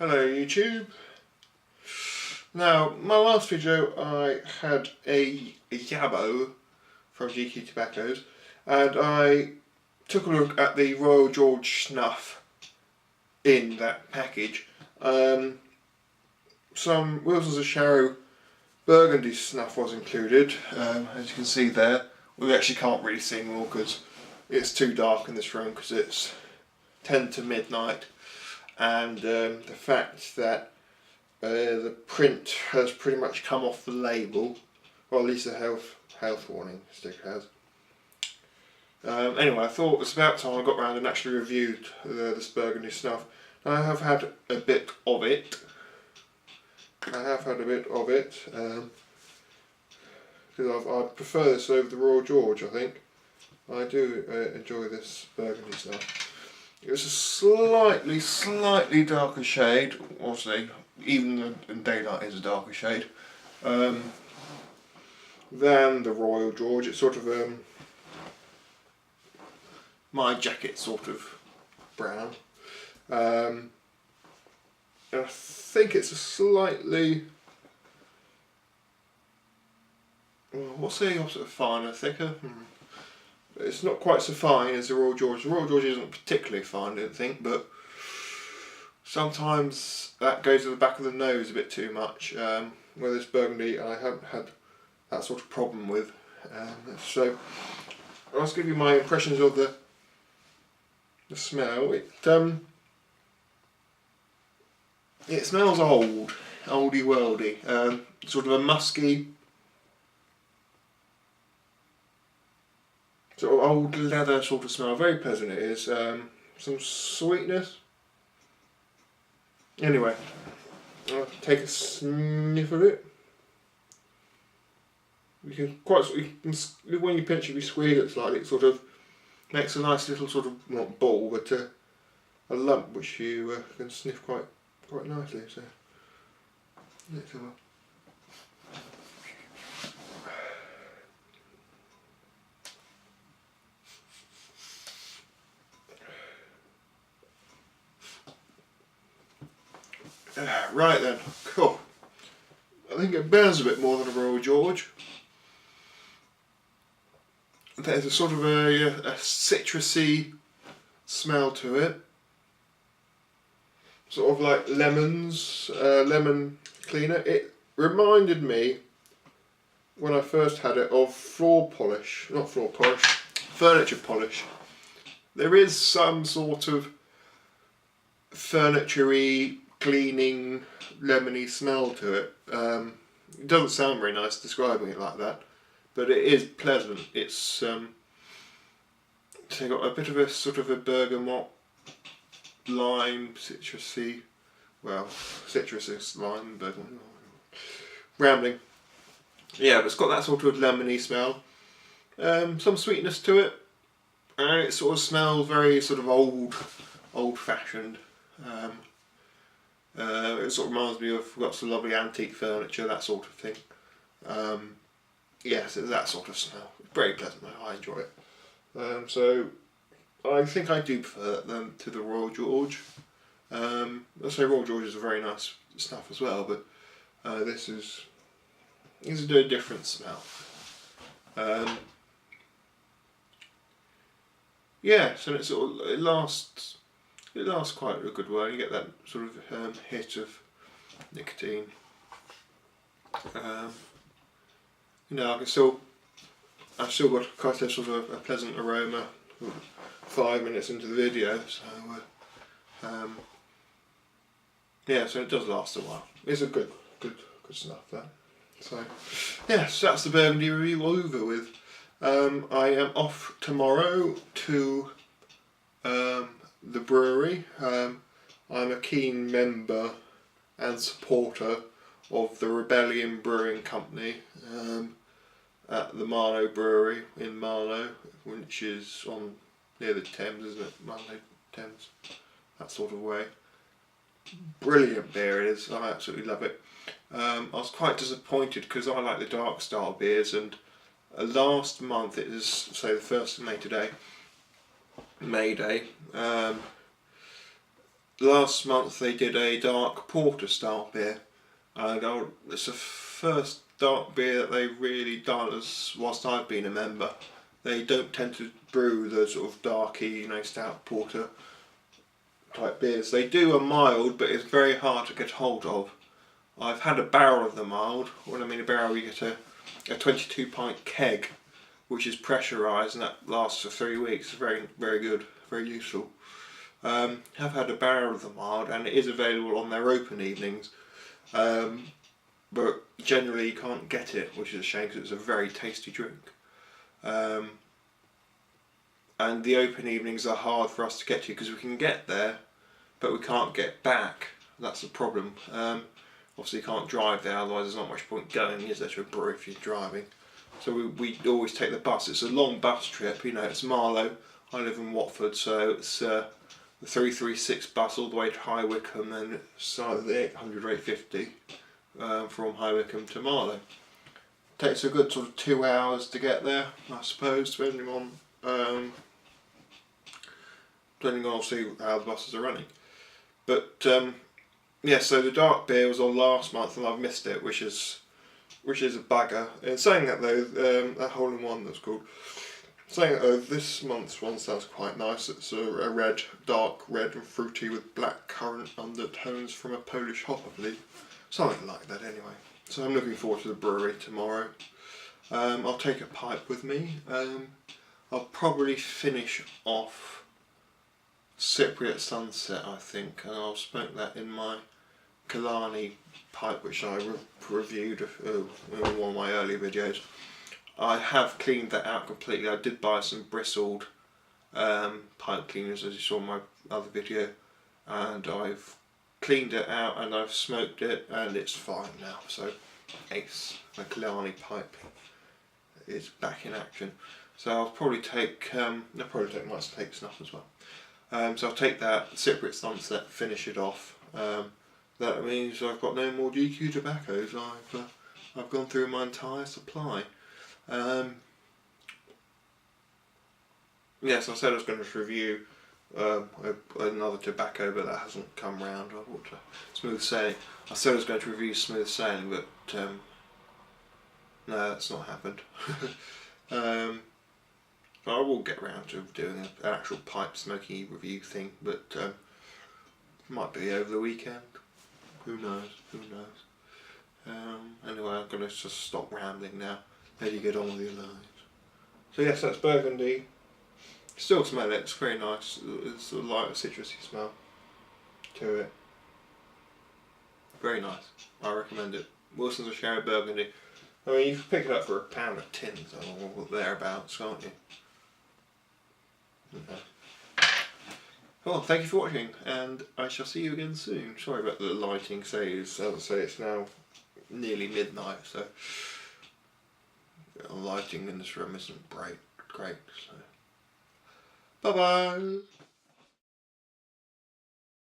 Hello YouTube. Now, my last video I had a Yabo from GQ Tobaccos and I took a look at the Royal George Snuff in that package. Some Wilsons of Sharrow Burgundy Snuff was included, as you can see there. We actually can't really see more because it's too dark in this room because it's 10 to midnight. And the fact that the print has pretty much come off the label, or at least the health warning sticker has. Anyway, I thought it was about time I got around and actually reviewed this Burgundy Snuff. I have had a bit of it. Because I prefer this over the Royal George, I think. I do enjoy this Burgundy Snuff. It's a slightly darker shade, obviously, even in daylight is a darker shade, than the Royal George. It's sort of my jacket sort of brown. And I think it's a slightly, what's the opposite of finer, thicker? It's not quite so fine as the Royal George. The Royal George isn't particularly fine, I don't think, but sometimes that goes to the back of the nose a bit too much. With this Burgundy, I haven't had that sort of problem with. So I'll just give you my impressions of the smell. It smells oldie worldy, sort of a musky, sort of old leather sort of smell. Very pleasant it is. Some sweetness. Anyway, I'll take a sniff of it. When you pinch it, you squeeze it slightly. It sort of makes a nice little sort of, not ball, but a lump which you can sniff quite nicely. So let's have a. Right then, cool. I think it burns a bit more than a Royal George. There's a sort of a citrusy smell to it. Sort of like lemons, lemon cleaner. It reminded me, when I first had it, of furniture polish. There is some sort of furniture-y, cleaning, lemony smell to it. It doesn't sound very nice describing it like that, but it is pleasant. It's got a bit of a sort of a bergamot, lime, citrusy, lime, bergamot, rambling. Yeah, but it's got that sort of lemony smell. Some sweetness to it, and it sort of smells very sort of old-fashioned. It sort of reminds me of lots of lovely antique furniture, that sort of thing. Yes, it's that sort of smell. It's very pleasant though, I enjoy it. So I think I do prefer that to the Royal George. I'll say Royal George is a very nice snuff as well, but this is a different smell. Yeah, so it lasts quite a good while. You get that sort of hit of nicotine. I've still got quite a sort of a pleasant aroma 5 minutes into the video, so yeah, so it does last a while. It's a good snuff that. So yes, that's the Burgundy review over with. I am off tomorrow to the brewery. I'm a keen member and supporter of the Rebellion Brewing Company at the Marlow Brewery in Marlow, which is on near the Thames, isn't it? Marlow Thames, that sort of way. Brilliant beer it is. I absolutely love it. I was quite disappointed because I like the dark style beers, and last month, it is say the 1st of May today, May Day, last month they did a dark porter style beer, and it's the first dark beer that they've really done as whilst I've been a member. They don't tend to brew the sort of darky, stout porter type beers. They do a mild, but it's very hard to get hold of. I've had a barrel of the mild. When I mean a barrel, you get a 22 pint keg, which is pressurised, and that lasts for 3 weeks. It's very, very good, very useful. Have had a barrel of the mild, and it is available on their open evenings, but generally you can't get it, which is a shame because it's a very tasty drink. And the open evenings are hard for us to get to because we can get there, but we can't get back. That's the problem. Obviously you can't drive there, otherwise there's not much point going, is there, to a brewery if you're driving. So we always take the bus. It's a long bus trip, it's Marlow. I live in Watford, so it's the 336 bus all the way to High Wycombe, and it's either the 800 or 850 from High Wycombe to Marlow. Takes a good sort of 2 hours to get there, I suppose, depending on obviously how the buses are running. But yeah, so the dark beer was on last month and I've missed it, which is a bugger. In saying that though, that hole in one that's called. Saying that though, this month's one sounds quite nice. It's a red, dark red and fruity with black currant undertones from a Polish hop, I believe. Something like that anyway. So I'm looking forward to the brewery tomorrow. I'll take a pipe with me. I'll probably finish off Cypriot Sunset, I think, and I'll smoke that in my Killarney pipe, which I reviewed in one of my earlier videos. I have cleaned that out completely. I did buy some bristled pipe cleaners, as you saw in my other video, and I've cleaned it out and I've smoked it and it's fine now. So ace, my Killarney pipe is back in action. So I'll probably take, might take snuff as well. So I'll take that Cypriot Sunset, finish it off. That means I've got no more GQ tobaccos. I've gone through my entire supply. Yes, I said I was going to review another tobacco, but that hasn't come round. I thought Smooth Sailing. I said I was going to review Smooth Sailing, but no, that's not happened. I will get round to doing an actual pipe smoking review thing, but might be over the weekend. Who knows? Who knows? Anyway, I'm going to just stop rambling now. Let you get on with your lives. So yes, that's Burgundy. Still smell it. It's very nice. It's a light citrusy smell to it. Very nice. I recommend it. Wilsons of Sharrow Burgundy. I mean, you can pick it up for £1 a tin, or thereabouts, can't you? Okay. Well, thank you for watching, and I shall see you again soon. Sorry about the lighting, as I say, it's now nearly midnight, so the lighting in this room isn't great, so bye bye.